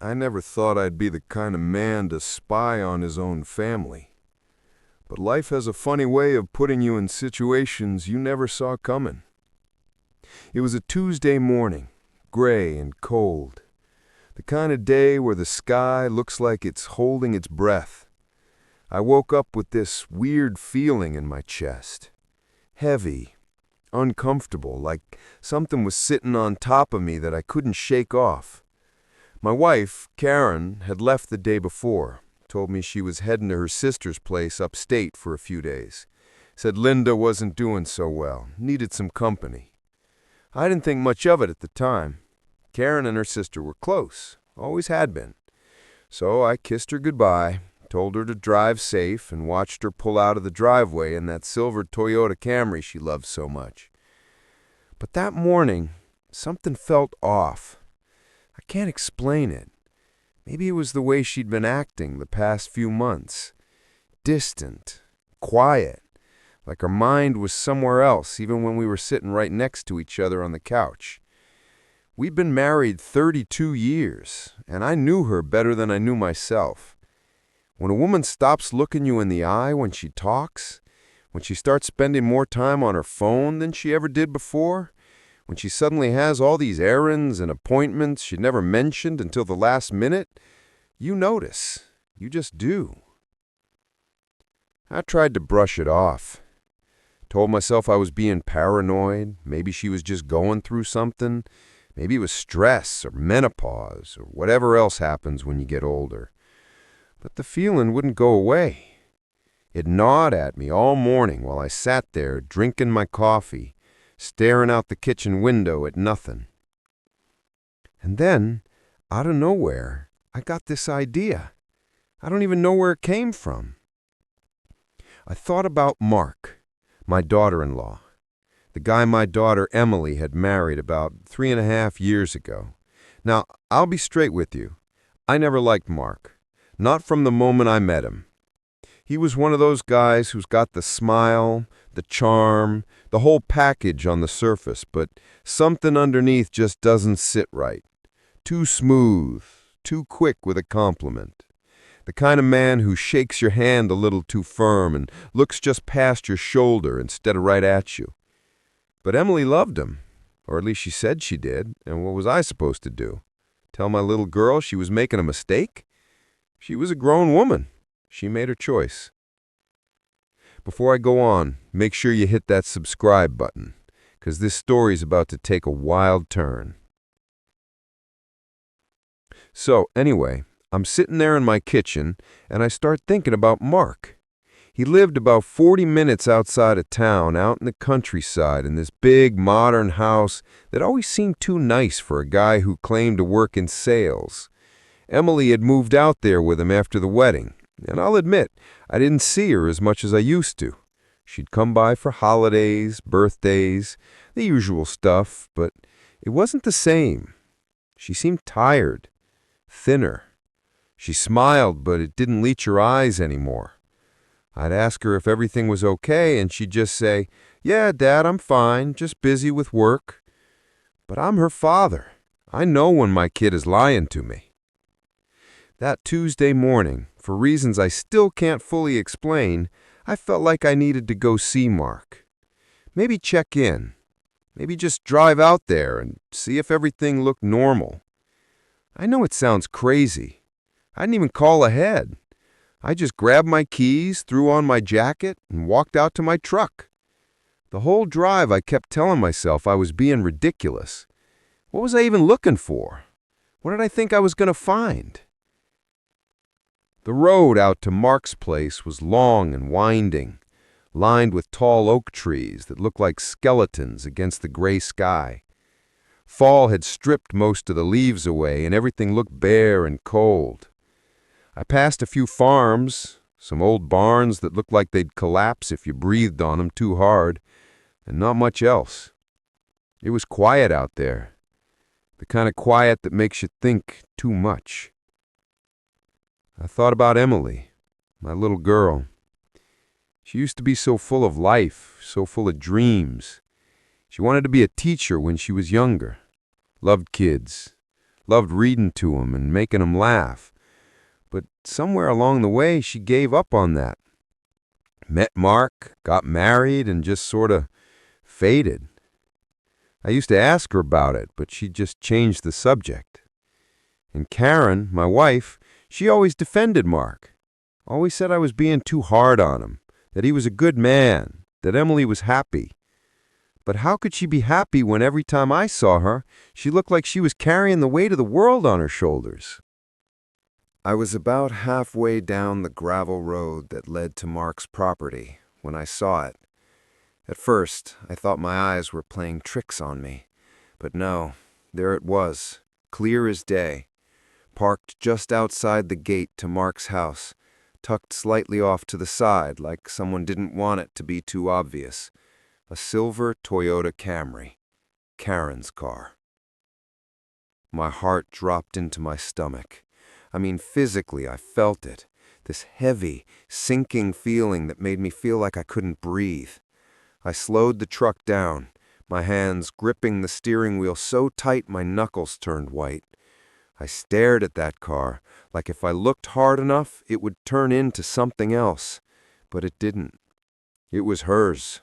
I never thought I'd be the kind of man to spy on his own family. But life has a funny way of putting you in situations you never saw coming. It was a Tuesday morning, gray and cold. The kind of day where the sky looks like it's holding its breath. I woke up with this weird feeling in my chest. Heavy, uncomfortable, like something was sitting on top of me that I couldn't shake off. My wife, Karen, had left the day before, told me she was heading to her sister's place upstate for a few days. Said Linda wasn't doing so well, needed some company. I didn't think much of it at the time. Karen and her sister were close, always had been. So I kissed her goodbye, told her to drive safe, and watched her pull out of the driveway in that silver Toyota Camry she loved so much. But that morning, something felt off. I can't explain it. Maybe it was the way she'd been acting the past few months. Distant, quiet, like her mind was somewhere else even when we were sitting right next to each other on the couch. We'd been married 32 years, and I knew her better than I knew myself. When a woman stops looking you in the eye when she talks, when she starts spending more time on her phone than she ever did before, when she suddenly has all these errands and appointments she'd never mentioned until the last minute, you notice. You just do. I tried to brush it off. Told myself I was being paranoid. Maybe she was just going through something. Maybe it was stress or menopause or whatever else happens when you get older. But the feeling wouldn't go away. It gnawed at me all morning while I sat there drinking my coffee, staring out the kitchen window at nothing. And then, out of nowhere, I got this idea. I don't even know where it came from. I thought about Mark, my daughter-in-law, the guy my daughter Emily had married about 3.5 years ago. Now, I'll be straight with you. I never liked Mark, not from the moment I met him. He was one of those guys who's got the smile, the charm, the whole package on the surface, but something underneath just doesn't sit right. Too smooth, too quick with a compliment. The kind of man who shakes your hand a little too firm and looks just past your shoulder instead of right at you. But Emily loved him, or at least she said she did, and what was I supposed to do? Tell my little girl she was making a mistake? She was a grown woman. She made her choice. Before I go on, make sure you hit that subscribe button, because this story's about to take a wild turn. So, anyway, I'm sitting there in my kitchen, and I start thinking about Mark. He lived about 40 minutes outside of town, out in the countryside, in this big, modern house that always seemed too nice for a guy who claimed to work in sales. Emily had moved out there with him after the wedding, and I'll admit, I didn't see her as much as I used to. She'd come by for holidays, birthdays, the usual stuff, but it wasn't the same. She seemed tired, thinner. She smiled, but it didn't reach her eyes anymore. I'd ask her if everything was okay, and she'd just say, "Yeah, Dad, I'm fine, just busy with work." But I'm her father. I know when my kid is lying to me. That Tuesday morning, for reasons I still can't fully explain, I felt like I needed to go see Mark. Maybe check in. Maybe just drive out there and see if everything looked normal. I know it sounds crazy. I didn't even call ahead. I just grabbed my keys, threw on my jacket, and walked out to my truck. The whole drive I kept telling myself I was being ridiculous. What was I even looking for? What did I think I was going to find? The road out to Mark's place was long and winding, lined with tall oak trees that looked like skeletons against the gray sky. Fall had stripped most of the leaves away, and everything looked bare and cold. I passed a few farms, some old barns that looked like they'd collapse if you breathed on them too hard, and not much else. It was quiet out there, the kind of quiet that makes you think too much. I thought about Emily, my little girl. She used to be so full of life, so full of dreams. She wanted to be a teacher when she was younger. Loved kids. loved reading to him and making him laugh. But somewhere along the way, she gave up on that. Met Mark, got married, and just sort of faded. I used to ask her about it, but she just changed the subject. And Karen, my wife, she always defended Mark. Always said I was being too hard on him, that he was a good man, that Emily was happy. But how could she be happy when every time I saw her, she looked like she was carrying the weight of the world on her shoulders? I was about halfway down the gravel road that led to Mark's property when I saw it. At first, I thought my eyes were playing tricks on me. But no, there it was, clear as day, parked just outside the gate to Mark's house, tucked slightly off to the side like someone didn't want it to be too obvious. A silver Toyota Camry, Karen's car. My heart dropped into my stomach. I mean, physically, I felt it. This heavy, sinking feeling that made me feel like I couldn't breathe. I slowed the truck down, my hands gripping the steering wheel so tight my knuckles turned white. I stared at that car, like if I looked hard enough, it would turn into something else. But it didn't. It was hers.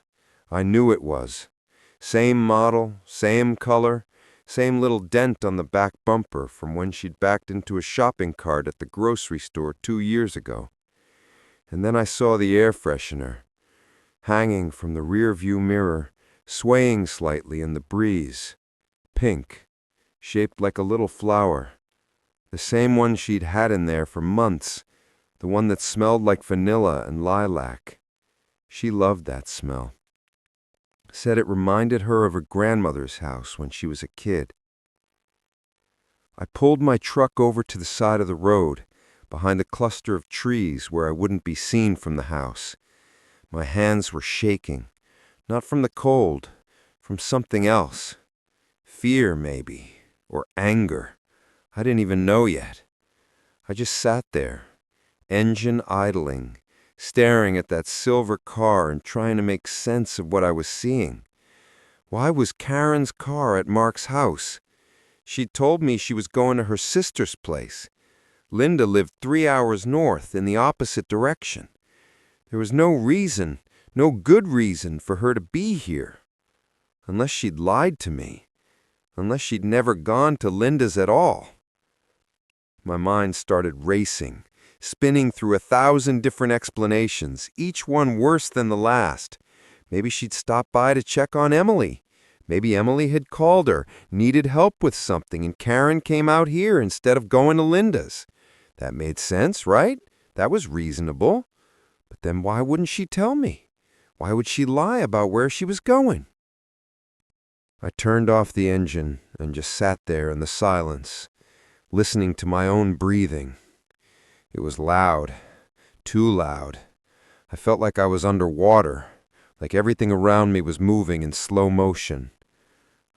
I knew it was. Same model, same color, same little dent on the back bumper from when she'd backed into a shopping cart at the grocery store 2 years ago. And then I saw the air freshener, hanging from the rear-view mirror, swaying slightly in the breeze. Pink, shaped like a little flower. The same one she'd had in there for months, the one that smelled like vanilla and lilac. She loved that smell. Said it reminded her of her grandmother's house when she was a kid. I pulled my truck over to the side of the road, behind a cluster of trees where I wouldn't be seen from the house. My hands were shaking, not from the cold, from something else. Fear, maybe, or anger. I didn't even know yet. I just sat there, engine idling, staring at that silver car and trying to make sense of what I was seeing. Why was Karen's car at Mark's house? She'd told me she was going to her sister's place. Linda lived 3 hours north in the opposite direction. There was no reason, no good reason for her to be here. Unless she'd lied to me. Unless she'd never gone to Linda's at all. My mind started racing, spinning through 1,000 different explanations, each one worse than the last. Maybe she'd stopped by to check on Emily. Maybe Emily had called her, needed help with something, and Karen came out here instead of going to Linda's. That made sense, right? That was reasonable. But then why wouldn't she tell me? Why would she lie about where she was going? I turned off the engine and just sat there in the silence, listening to my own breathing. It was loud, too loud. I felt like I was underwater, like everything around me was moving in slow motion.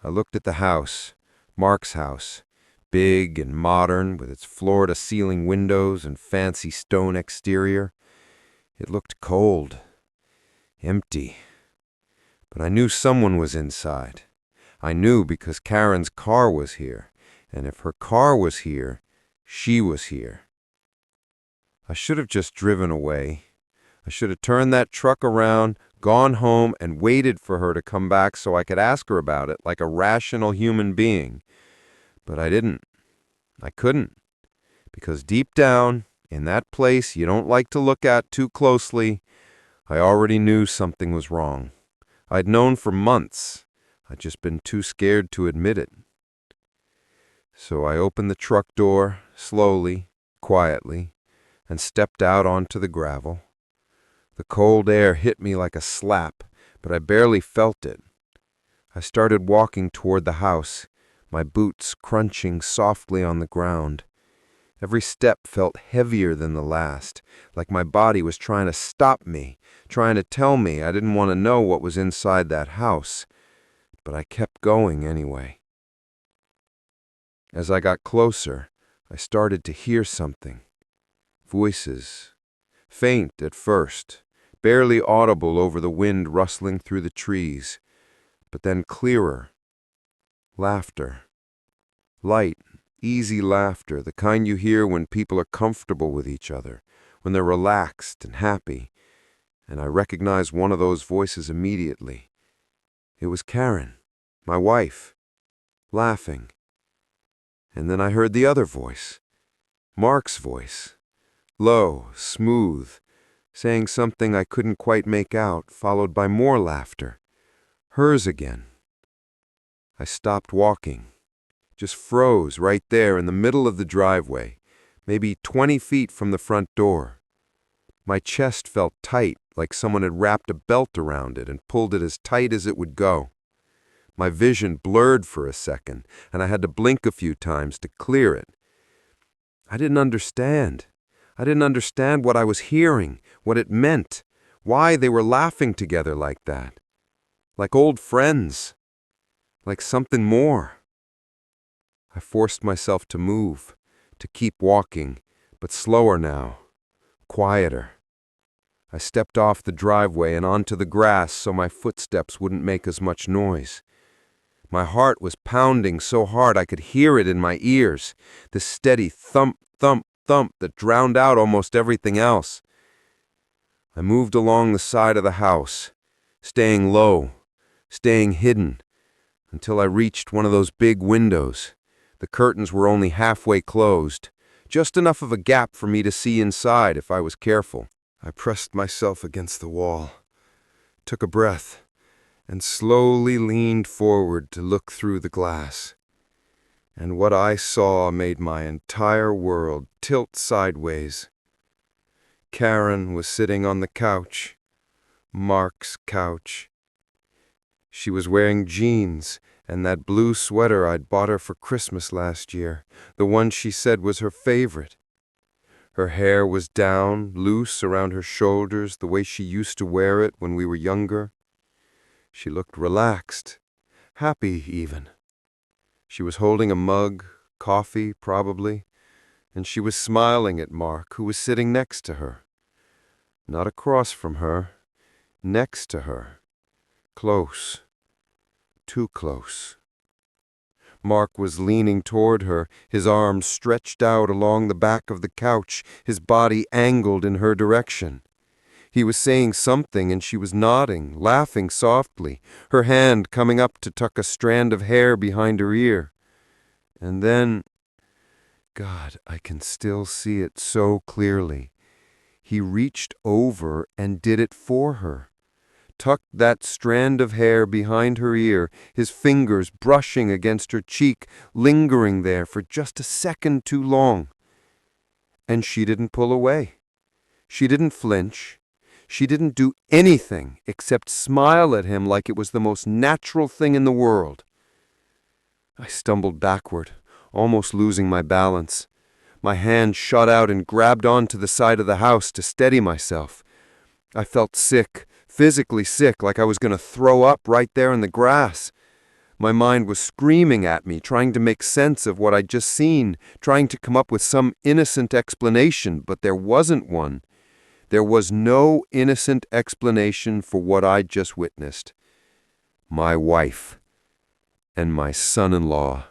I looked at the house, Mark's house, big and modern with its floor-to-ceiling windows and fancy stone exterior. It looked cold, empty. But I knew someone was inside. I knew because Karen's car was here, and if her car was here, she was here. I should have just driven away. I should have turned that truck around, gone home, and waited for her to come back so I could ask her about it like a rational human being. But I didn't. I couldn't. Because deep down, in that place you don't like to look at too closely, I already knew something was wrong. I'd known for months. I'd just been too scared to admit it. So I opened the truck door, slowly, quietly, and stepped out onto the gravel. The cold air hit me like a slap, but I barely felt it. I started walking toward the house, my boots crunching softly on the ground. Every step felt heavier than the last, like my body was trying to stop me, trying to tell me I didn't want to know what was inside that house. But I kept going anyway. As I got closer, I started to hear something. Voices. Faint at first, barely audible over the wind rustling through the trees, but then clearer. Laughter. Light Easy laughter, the kind you hear when people are comfortable with each other, when they're relaxed and happy. And I recognized one of those voices immediately. It was Karen, my wife, laughing. And then I heard the other voice, Mark's voice, low, smooth, saying something I couldn't quite make out, followed by more laughter. Hers again. I stopped walking, just froze right there in the middle of the driveway, maybe 20 feet from the front door. My chest felt tight, like someone had wrapped a belt around it and pulled it as tight as it would go. My vision blurred for a second, and I had to blink a few times to clear it. I didn't understand. I didn't understand what I was hearing, what it meant, why they were laughing together like that. Like old friends. Like something more. I forced myself to move, to keep walking, but slower now, quieter. I stepped off the driveway and onto the grass so my footsteps wouldn't make as much noise. My heart was pounding so hard I could hear it in my ears, the steady thump, thump, thump that drowned out almost everything else. I moved along the side of the house, staying low, staying hidden, until I reached one of those big windows. The curtains were only halfway closed, just enough of a gap for me to see inside if I was careful. I pressed myself against the wall, took a breath, and slowly leaned forward to look through the glass. And what I saw made my entire world tilt sideways. Karen was sitting on the couch, Mark's couch. She was wearing jeans and that blue sweater I'd bought her for Christmas last year, the one she said was her favorite. Her hair was down, loose around her shoulders, the way she used to wear it when we were younger. She looked relaxed, happy even. She was holding a mug, coffee probably, and she was smiling at Mark, who was sitting next to her. Not across from her, next to her. Close. Too close. Mark was leaning toward her, his arms stretched out along the back of the couch, his body angled in her direction. He was saying something and she was nodding, laughing softly, her hand coming up to tuck a strand of hair behind her ear. And then, God, I can still see it so clearly. He reached over and did it for her. Tucked that strand of hair behind her ear, his fingers brushing against her cheek, lingering there for just a second too long. And she didn't pull away. She didn't flinch. She didn't do anything except smile at him like it was the most natural thing in the world. I stumbled backward, almost losing my balance. My hand shot out and grabbed onto the side of the house to steady myself. I felt sick, physically sick, like I was going to throw up right there in the grass. My mind was screaming at me, trying to make sense of what I'd just seen, trying to come up with some innocent explanation, but there wasn't one. There was no innocent explanation for what I'd just witnessed. My wife and my son-in-law,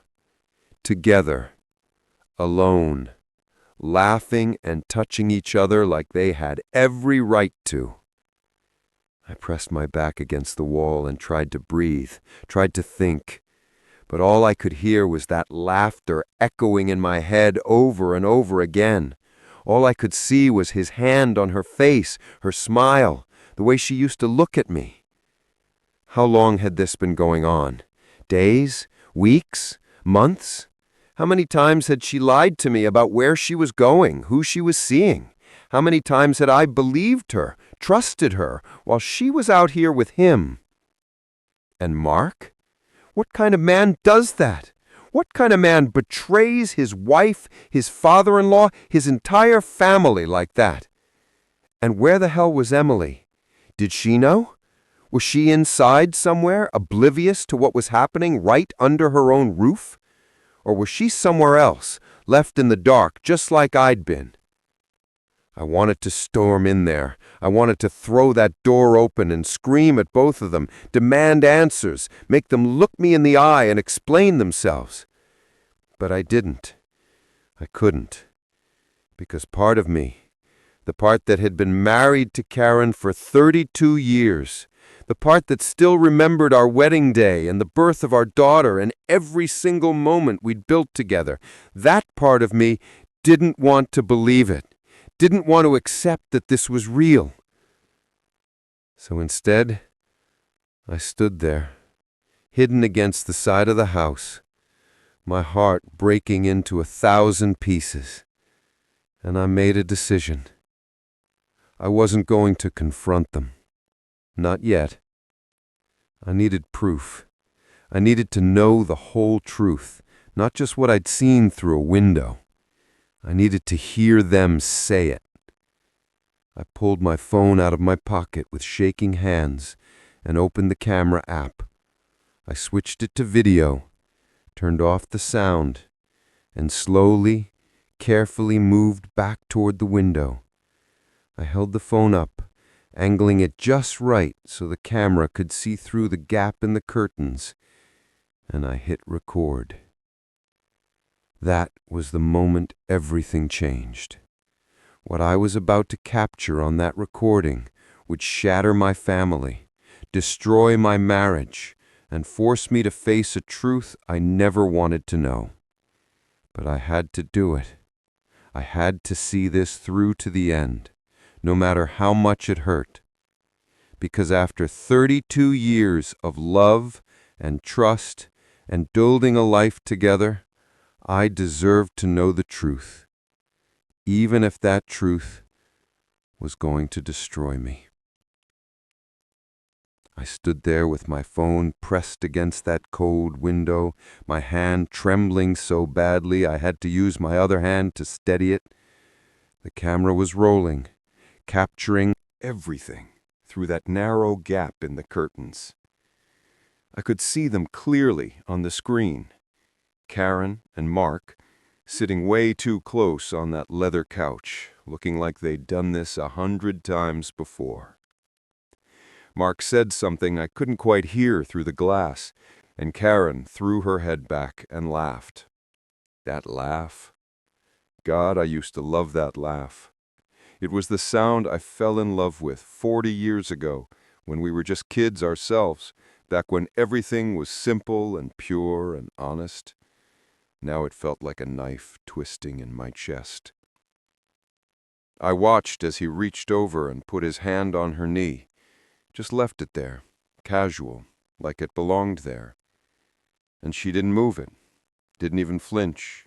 together, alone, laughing and touching each other like they had every right to. I pressed my back against the wall and tried to breathe, tried to think, but all I could hear was that laughter echoing in my head over and over again. All I could see was his hand on her face, her smile, the way she used to look at me. How long had this been going on? Days? Weeks? Months? How many times had she lied to me about where she was going, who she was seeing? How many times had I believed her, trusted her, while she was out here with him? And Mark? What kind of man does that? What kind of man betrays his wife, his father-in-law, his entire family like that? And where the hell was Emily? Did she know? Was she inside somewhere, oblivious to what was happening right under her own roof? Or was she somewhere else, left in the dark, just like I'd been? I wanted to storm in there. I wanted to throw that door open and scream at both of them, demand answers, make them look me in the eye and explain themselves. But I didn't. I couldn't, because part of me, the part that had been married to Karen for 32 years, the part that still remembered our wedding day and the birth of our daughter and every single moment we'd built together, that part of me didn't want to believe it, didn't want to accept that this was real. So instead, I stood there, hidden against the side of the house, my heart breaking into 1,000 pieces. And I made a decision. I wasn't going to confront them. Not yet. I needed proof. I needed to know the whole truth, not just what I'd seen through a window. I needed to hear them say it. I pulled my phone out of my pocket with shaking hands and opened the camera app. I switched it to video, turned off the sound, and slowly, carefully moved back toward the window. I held the phone up, angling it just right so the camera could see through the gap in the curtains, and I hit record. That was the moment everything changed. What I was about to capture on that recording would shatter my family, destroy my marriage, and force me to face a truth I never wanted to know. But I had to do it. I had to see this through to the end, no matter how much it hurt. Because after 32 years of love and trust and building a life together, I deserved to know the truth, even if that truth was going to destroy me. I stood there with my phone pressed against that cold window, my hand trembling so badly I had to use my other hand to steady it. The camera was rolling, capturing everything through that narrow gap in the curtains. I could see them clearly on the screen. Karen and Mark, sitting way too close on that leather couch, looking like they'd done this 100 times before. Mark said something I couldn't quite hear through the glass, and Karen threw her head back and laughed. That laugh. God, I used to love that laugh. It was the sound I fell in love with 40 years ago, when we were just kids ourselves, back when everything was simple and pure and honest. Now it felt like a knife twisting in my chest. I watched as he reached over and put his hand on her knee, just left it there, casual, like it belonged there. And she didn't move it, didn't even flinch.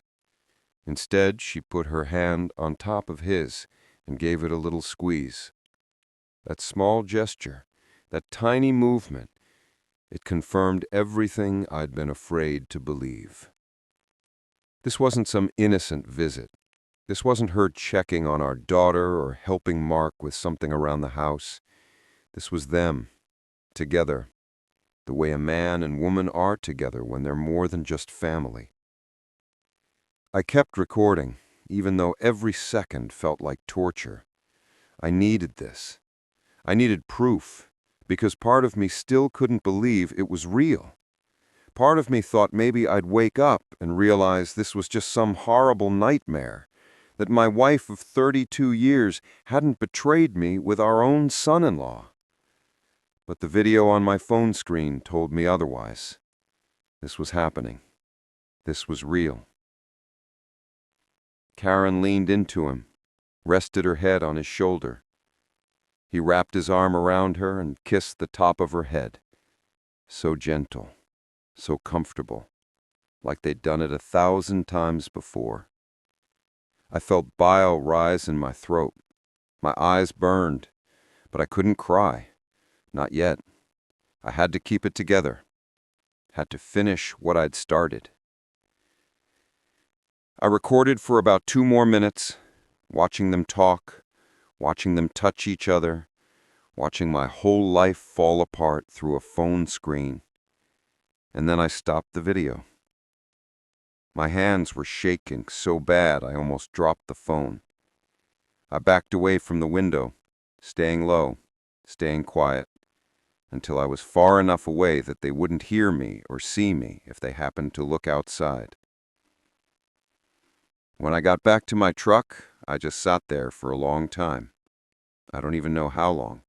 Instead, she put her hand on top of his and gave it a little squeeze. That small gesture, that tiny movement, it confirmed everything I'd been afraid to believe. This wasn't some innocent visit. This wasn't her checking on our daughter or helping Mark with something around the house. This was them, together, the way a man and woman are together when they're more than just family. I kept recording, even though every second felt like torture. I needed this. I needed proof, because part of me still couldn't believe it was real. Part of me thought maybe I'd wake up and realize this was just some horrible nightmare, that my wife of 32 years hadn't betrayed me with our own son-in-law. But the video on my phone screen told me otherwise. This was happening. This was real. Karen leaned into him, rested her head on his shoulder. He wrapped his arm around her and kissed the top of her head. So gentle, so comfortable, like they'd done it 1,000 times before. I felt bile rise in my throat. My eyes burned, but I couldn't cry. Not yet. I had to keep it together. Had to finish what I'd started. I recorded for about 2 more minutes, watching them talk, watching them touch each other, watching my whole life fall apart through a phone screen. And then I stopped the video. My hands were shaking so bad I almost dropped the phone. I backed away from the window, staying low, staying quiet, until I was far enough away that they wouldn't hear me or see me if they happened to look outside. When I got back to my truck, I just sat there for a long time. I don't even know how long.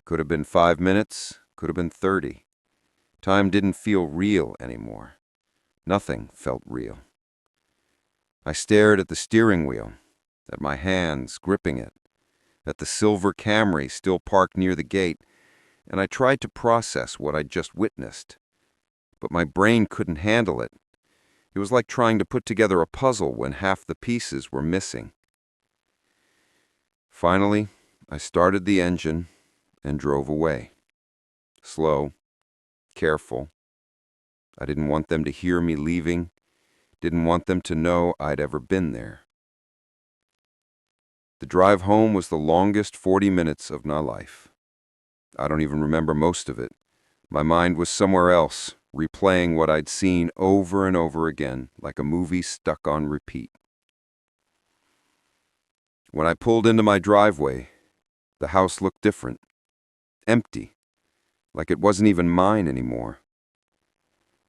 Could have been 5 minutes, could have been 30. Time didn't feel real anymore. Nothing felt real. I stared at the steering wheel, at my hands gripping it, at the silver Camry still parked near the gate, and I tried to process what I'd just witnessed. But my brain couldn't handle it. It was like trying to put together a puzzle when half the pieces were missing. Finally, I started the engine and drove away. Slow, careful. I didn't want them to hear me leaving, didn't want them to know I'd ever been there. The drive home was the longest 40 minutes of my life. I don't even remember most of it. My mind was somewhere else, replaying what I'd seen over and over again, like a movie stuck on repeat. When I pulled into my driveway, the house looked different. Empty, like it wasn't even mine anymore.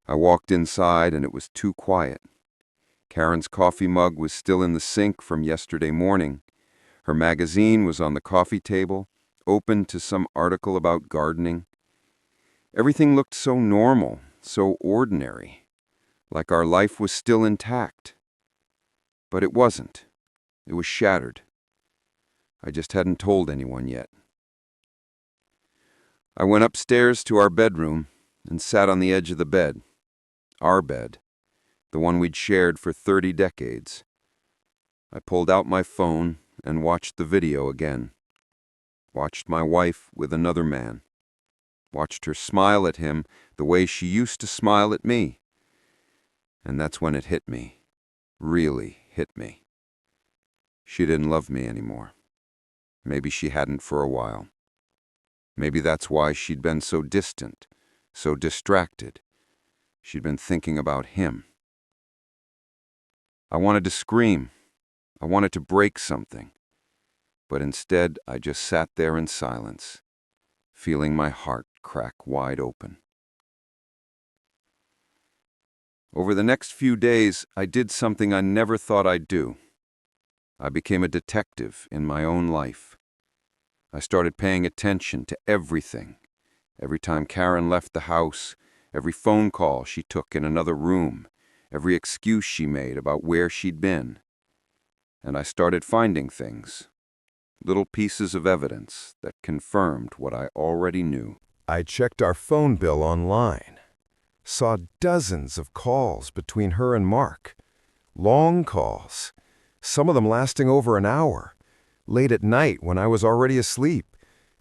I walked inside and it was too quiet. Karen's coffee mug was still in the sink from yesterday morning. Her magazine was on the coffee table, open to some article about gardening. Everything looked so normal, so ordinary, like our life was still intact. But it wasn't. It was shattered. I just hadn't told anyone yet. I went upstairs to our bedroom and sat on the edge of the bed. Our bed, the one we'd shared for 30 decades. I pulled out my phone and watched the video again. Watched my wife with another man. Watched her smile at him the way she used to smile at me. And that's when it hit me. Really hit me. She didn't love me anymore. Maybe she hadn't for a while. Maybe that's why she'd been so distant, so distracted. She'd been thinking about him. I wanted to scream. I wanted to break something. But instead, I just sat there in silence, feeling my heart crack wide open. Over the next few days, I did something I never thought I'd do. I became a detective in my own life. I started paying attention to everything. Every time Karen left the house, every phone call she took in another room, every excuse she made about where she'd been. And I started finding things. Little pieces of evidence that confirmed what I already knew. I checked our phone bill online. Saw dozens of calls between her and Mark. Long calls. Some of them lasting over an hour. Late at night when I was already asleep.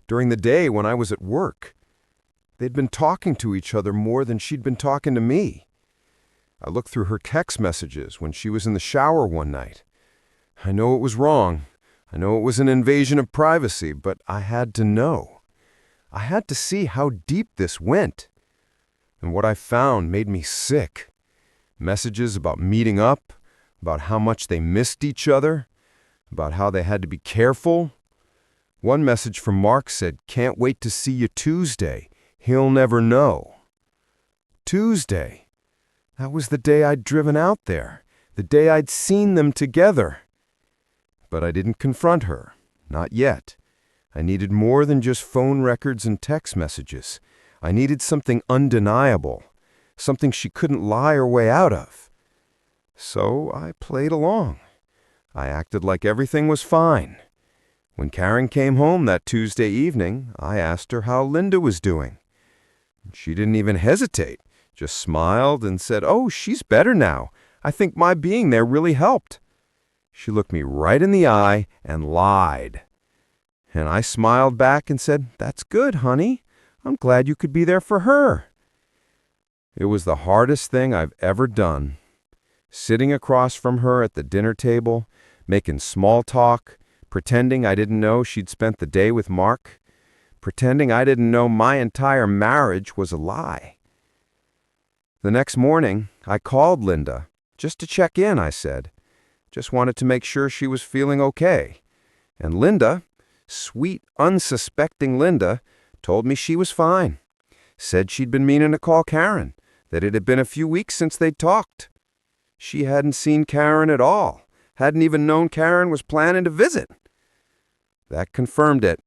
During the day when I was at work. They'd been talking to each other more than she'd been talking to me. I looked through her text messages when she was in the shower one night. I know it was wrong. I know it was an invasion of privacy, but I had to know. I had to see how deep this went. And what I found made me sick. Messages about meeting up, about how much they missed each other, about how they had to be careful. One message from Mark said, "Can't wait to see you Tuesday. He'll never know." Tuesday. That was the day I'd driven out there, the day I'd seen them together. But I didn't confront her, not yet. I needed more than just phone records and text messages. I needed something undeniable, something she couldn't lie her way out of. So I played along. I acted like everything was fine. When Karen came home that Tuesday evening, I asked her how Linda was doing. She didn't even hesitate, just smiled and said, "Oh, she's better now. I think my being there really helped." She looked me right in the eye and lied. And I smiled back and said, "That's good, honey. I'm glad you could be there for her." It was the hardest thing I've ever done. Sitting across from her at the dinner table, making small talk, pretending I didn't know she'd spent the day with Mark, pretending I didn't know my entire marriage was a lie. The next morning, I called Linda, just to check in, I said. Just wanted to make sure she was feeling okay. And Linda, sweet, unsuspecting Linda, told me she was fine. Said she'd been meaning to call Karen, that it had been a few weeks since they'd talked. She hadn't seen Karen at all, Hadn't even known Karen was planning to visit. That confirmed it.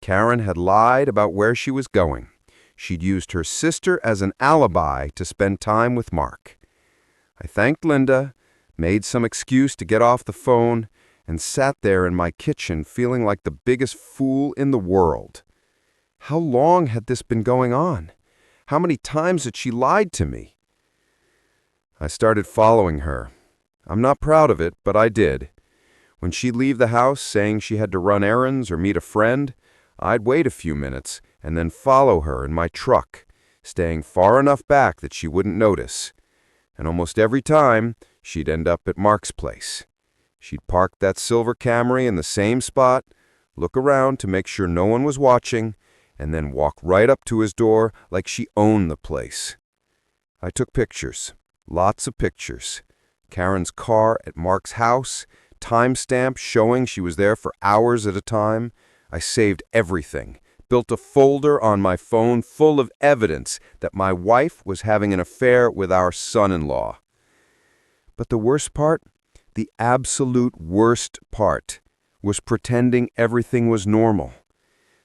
Karen had lied about where she was going. She'd used her sister as an alibi to spend time with Mark. I thanked Linda, made some excuse to get off the phone, and sat there in my kitchen feeling like the biggest fool in the world. How long had this been going on? How many times had she lied to me? I started following her. I'm not proud of it, but I did. When she'd leave the house saying she had to run errands or meet a friend, I'd wait a few minutes and then follow her in my truck, staying far enough back that she wouldn't notice. And almost every time, she'd end up at Mark's place. She'd park that silver Camry in the same spot, look around to make sure no one was watching, and then walk right up to his door like she owned the place. I took pictures, lots of pictures. Karen's car at Mark's house, timestamp showing she was there for hours at a time. I saved everything, built a folder on my phone full of evidence that my wife was having an affair with our son-in-law. But the worst part, the absolute worst part, was pretending everything was normal.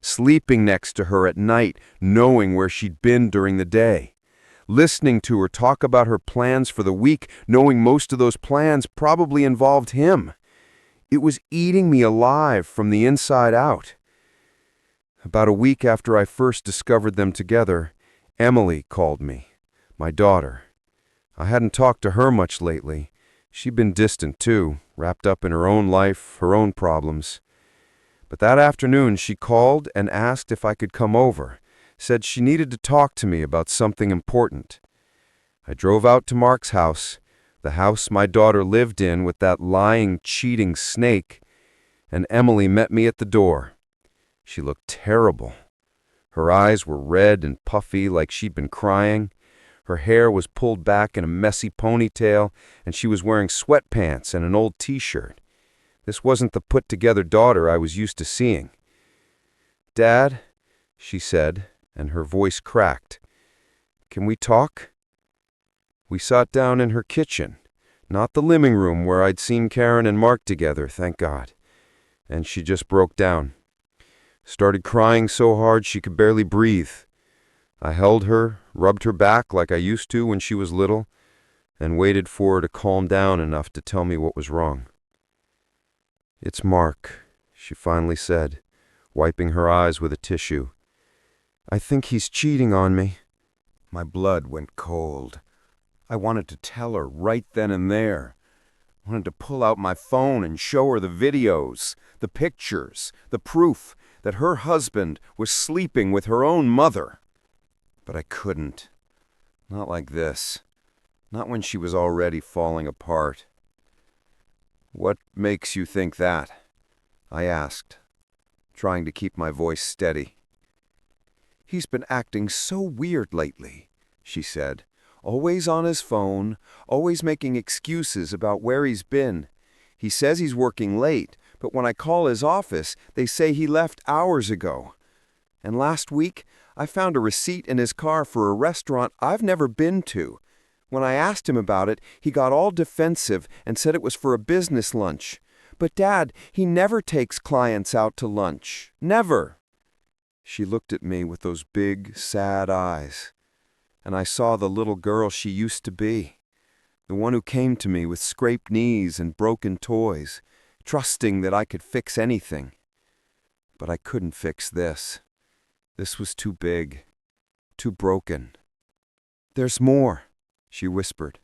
Sleeping next to her at night, knowing where she'd been during the day. Listening to her talk about her plans for the week, knowing most of those plans probably involved him. It was eating me alive from the inside out. About a week after I first discovered them together, Emily called me, my daughter. I hadn't talked to her much lately. She'd been distant too, wrapped up in her own life, her own problems. But that afternoon she called and asked if I could come over, said she needed to talk to me about something important. I drove out to Mark's house, the house my daughter lived in with that lying, cheating snake, and Emily met me at the door. She looked terrible. Her eyes were red and puffy like she'd been crying. Her hair was pulled back in a messy ponytail, and she was wearing sweatpants and an old t-shirt. This wasn't the put-together daughter I was used to seeing. "Dad," she said, and her voice cracked. "Can we talk?" We sat down in her kitchen, not the living room where I'd seen Karen and Mark together, thank God. And she just broke down. Started crying so hard she could barely breathe. I held her, rubbed her back like I used to when she was little, and waited for her to calm down enough to tell me what was wrong. "It's Mark," she finally said, wiping her eyes with a tissue. "I think he's cheating on me." My blood went cold. I wanted to tell her right then and there. I wanted to pull out my phone and show her the videos, the pictures, the proof that her husband was sleeping with her own mother. But I couldn't. Not like this. Not when she was already falling apart. "What makes you think that?" I asked, trying to keep my voice steady. "He's been acting so weird lately," she said. "Always on his phone, always making excuses about where he's been. He says he's working late, but when I call his office, they say he left hours ago. And last week, I found a receipt in his car for a restaurant I've never been to. When I asked him about it, he got all defensive and said it was for a business lunch. But Dad, he never takes clients out to lunch. Never." She looked at me with those big, sad eyes, and I saw the little girl she used to be, the one who came to me with scraped knees and broken toys, trusting that I could fix anything. But I couldn't fix this. This was too big, too broken. "There's more," she whispered.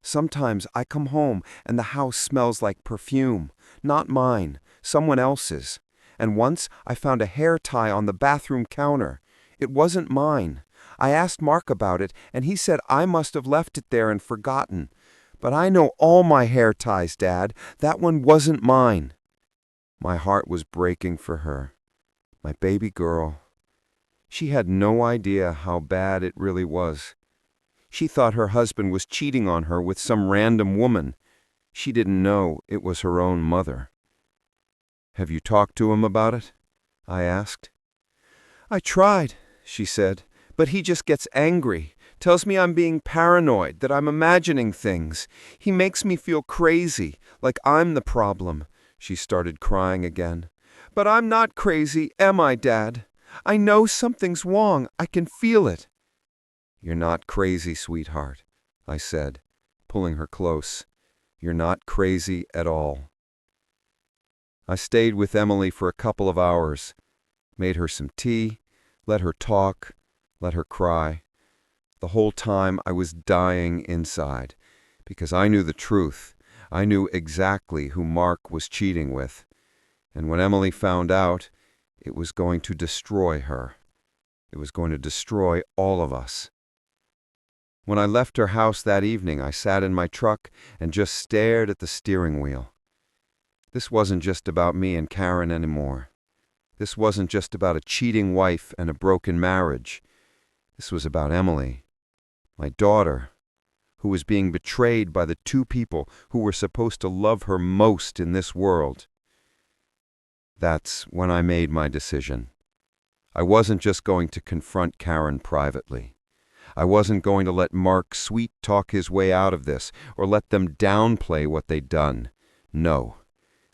"Sometimes I come home and the house smells like perfume, not mine, someone else's. And once I found a hair tie on the bathroom counter. It wasn't mine. I asked Mark about it, and he said I must have left it there and forgotten. But I know all my hair ties, Dad. That one wasn't mine." My heart was breaking for her, my baby girl. She had no idea how bad it really was. She thought her husband was cheating on her with some random woman. She didn't know it was her own mother. "Have you talked to him about it?" I asked. "I tried," she said, "but he just gets angry, Tells me I'm being paranoid, that I'm imagining things. He makes me feel crazy, like I'm the problem." She started crying again. "But I'm not crazy, am I, Dad? I know something's wrong. I can feel it." "You're not crazy, sweetheart," I said, pulling her close. "You're not crazy at all." I stayed with Emily for a couple of hours, made her some tea, let her talk, let her cry. The whole time I was dying inside, because I knew the truth. I knew exactly who Mark was cheating with. And when Emily found out, it was going to destroy her. It was going to destroy all of us. When I left her house that evening, I sat in my truck and just stared at the steering wheel. This wasn't just about me and Karen anymore. This wasn't just about a cheating wife and a broken marriage. This was about Emily, my daughter, who was being betrayed by the two people who were supposed to love her most in this world. That's when I made my decision. I wasn't just going to confront Karen privately. I wasn't going to let Mark sweet-talk his way out of this or let them downplay what they'd done. No,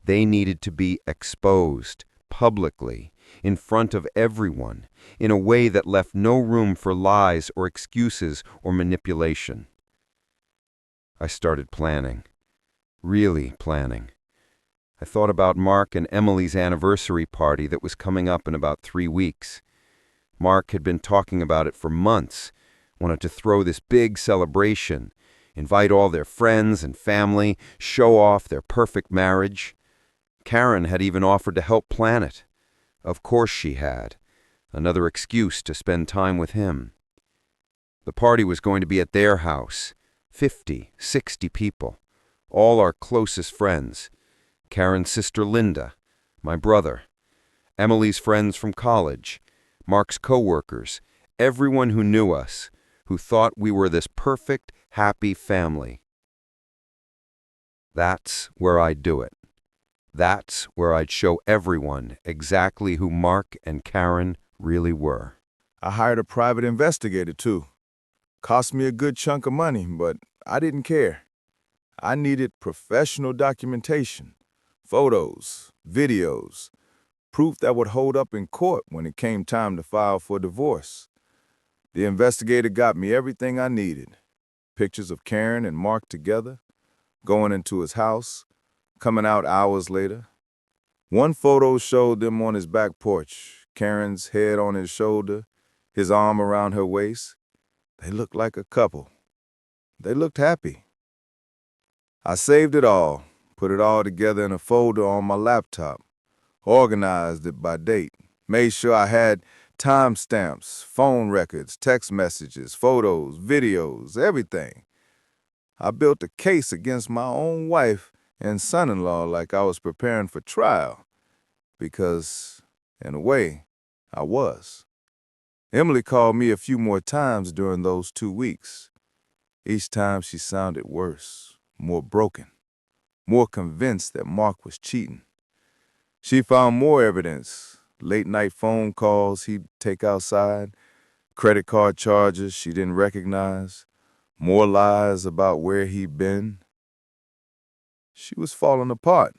they needed to be exposed publicly, in front of everyone, in a way that left no room for lies or excuses or manipulation. I started planning, really planning. I thought about Mark and Emily's anniversary party that was coming up in about 3 weeks. Mark had been talking about it for months, wanted to throw this big celebration, invite all their friends and family, show off their perfect marriage. Karen had even offered to help plan it. Of course she had. Another excuse to spend time with him. The party was going to be at their house. 50, 60 people. All our closest friends. Karen's sister Linda, my brother, Emily's friends from college, Mark's co-workers, everyone who knew us, who thought we were this perfect, happy family. That's where I'd do it. That's where I'd show everyone exactly who Mark and Karen really were. I hired a private investigator, too. Cost me a good chunk of money, but I didn't care. I needed professional documentation, photos, videos, proof that would hold up in court when it came time to file for divorce. The investigator got me everything I needed. Pictures of Karen and Mark together, going into his house, coming out hours later. One photo showed them on his back porch, Karen's head on his shoulder, his arm around her waist. They looked like a couple. They looked happy. I saved it all, put it all together in a folder on my laptop, organized it by date, made sure I had timestamps, phone records, text messages, photos, videos, everything. I built a case against my own wife and son-in-law like I was preparing for trial, because, in a way, I was. Emily called me a few more times during those 2 weeks. Each time she sounded worse, more broken, more convinced that Mark was cheating. She found more evidence, late-night phone calls he'd take outside, credit card charges she didn't recognize, more lies about where he'd been. She was falling apart,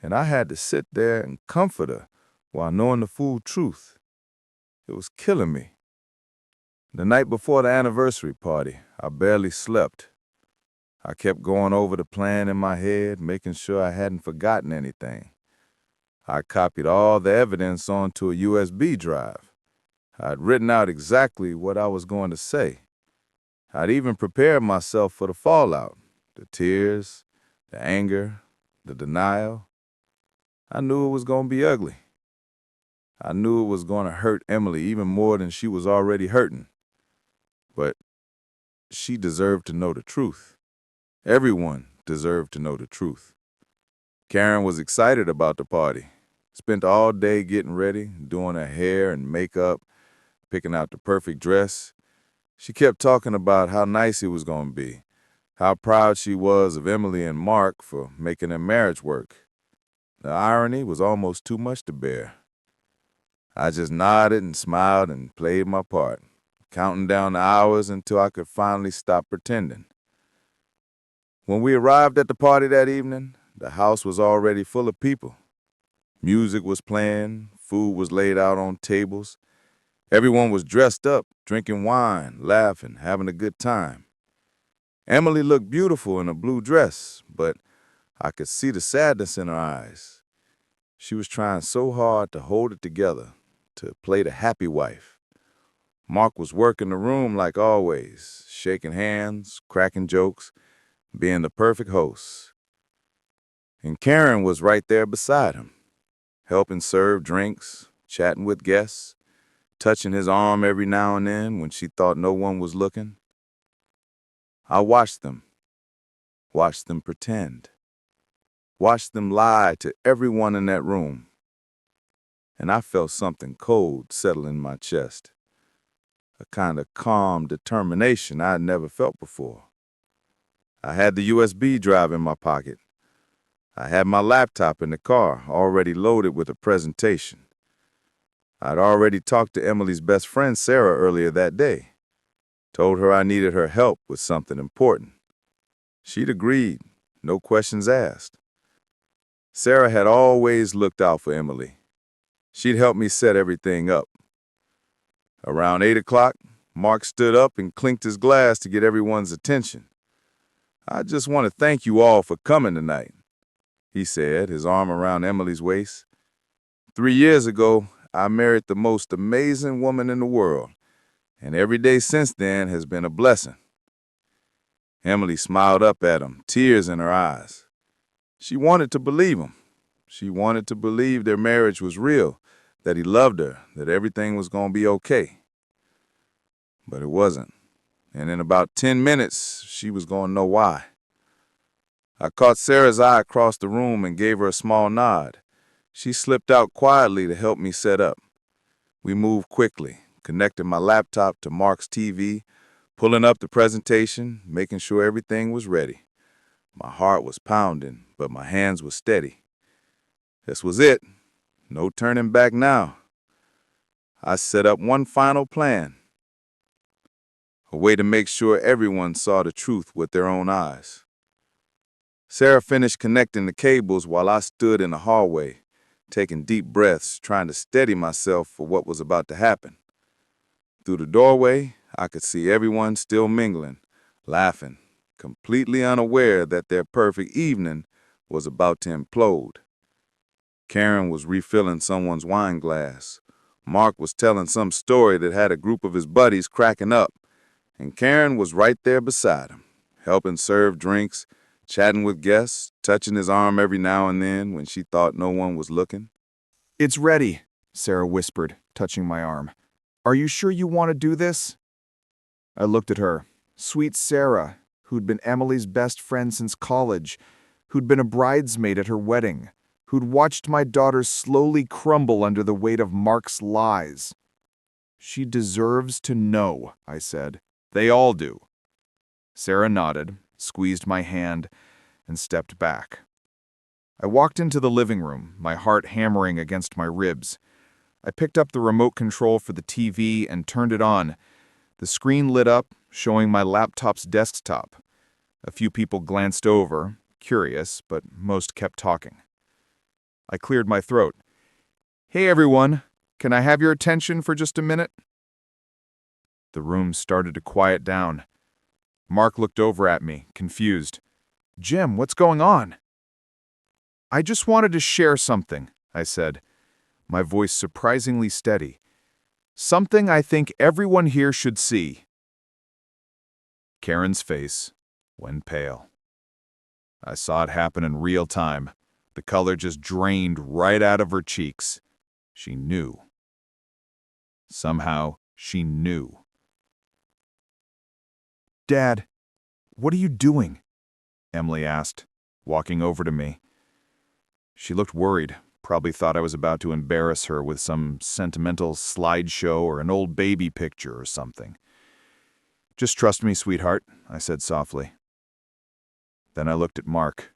and I had to sit there and comfort her while knowing the full truth. It was killing me. The night before the anniversary party, I barely slept. I kept going over the plan in my head, making sure I hadn't forgotten anything. I copied all the evidence onto a USB drive. I'd written out exactly what I was going to say. I'd even prepared myself for the fallout, the tears, the anger, the denial. I knew it was going to be ugly. I knew it was going to hurt Emily even more than she was already hurting. But she deserved to know the truth. Everyone deserved to know the truth. Karen was excited about the party. Spent all day getting ready, doing her hair and makeup, picking out the perfect dress. She kept talking about how nice it was going to be, how proud she was of Emily and Mark for making their marriage work. The irony was almost too much to bear. I just nodded and smiled and played my part. counting down the hours until I could finally stop pretending. When we arrived at the party that evening, the house was already full of people. Music was playing, food was laid out on tables. Everyone was dressed up, drinking wine, laughing, having a good time. Emily looked beautiful in a blue dress, but I could see the sadness in her eyes. She was trying so hard to hold it together, to play the happy wife. Mark was working the room like always, shaking hands, cracking jokes, being the perfect host. And Karen was right there beside him, helping serve drinks, chatting with guests, touching his arm every now and then when she thought no one was looking. I watched them pretend, watched them lie to everyone in that room. And I felt something cold settle in my chest, a kind of calm determination I had never felt before. I had the USB drive in my pocket. I had my laptop in the car, already loaded with a presentation. I'd already talked to Emily's best friend, Sarah, earlier that day. Told her I needed her help with something important. She'd agreed, no questions asked. Sarah had always looked out for Emily. She'd helped me set everything up. Around 8 o'clock, Mark stood up and clinked his glass to get everyone's attention. "I just want to thank you all for coming tonight," he said, his arm around Emily's waist. 3 years ago, I married the most amazing woman in the world, and every day since then has been a blessing. Emily smiled up at him, tears in her eyes. She wanted to believe him. She wanted to believe their marriage was real, that he loved her, that everything was going to be okay. But it wasn't. And in about 10 minutes, she was going to know why. I caught Sarah's eye across the room and gave her a small nod. She slipped out quietly to help me set up. We moved quickly, connected my laptop to Mark's TV, pulling up the presentation, making sure everything was ready. My heart was pounding, but my hands were steady. This was it. No turning back now. I set up one final plan. A way to make sure everyone saw the truth with their own eyes. Sarah finished connecting the cables while I stood in the hallway, taking deep breaths, trying to steady myself for what was about to happen. Through the doorway, I could see everyone still mingling, laughing, completely unaware that their perfect evening was about to implode. Karen was refilling someone's wine glass. Mark was telling some story that had a group of his buddies cracking up, and Karen was right there beside him, helping serve drinks, chatting with guests, touching his arm every now and then when she thought no one was looking. "It's ready," Sarah whispered, touching my arm. "Are you sure you want to do this?" I looked at her. Sweet Sarah, who'd been Emily's best friend since college, who'd been a bridesmaid at her wedding, who'd watched my daughter slowly crumble under the weight of Mark's lies. "She deserves to know," I said. "They all do." Sarah nodded, squeezed my hand, and stepped back. I walked into the living room, my heart hammering against my ribs. I picked up the remote control for the TV and turned it on. The screen lit up, showing my laptop's desktop. A few people glanced over, curious, but most kept talking. I cleared my throat. "Hey everyone, can I have your attention for just a minute?" The room started to quiet down. Mark looked over at me, confused. "Jim, what's going on?" "I just wanted to share something," I said, my voice surprisingly steady. "Something I think everyone here should see." Karen's face went pale. I saw it happen in real time. The color just drained right out of her cheeks. She knew. Somehow, she knew. "Dad, what are you doing?" Emily asked, walking over to me. She looked worried, probably thought I was about to embarrass her with some sentimental slideshow or an old baby picture or something. "Just trust me, sweetheart," I said softly. Then I looked at Mark.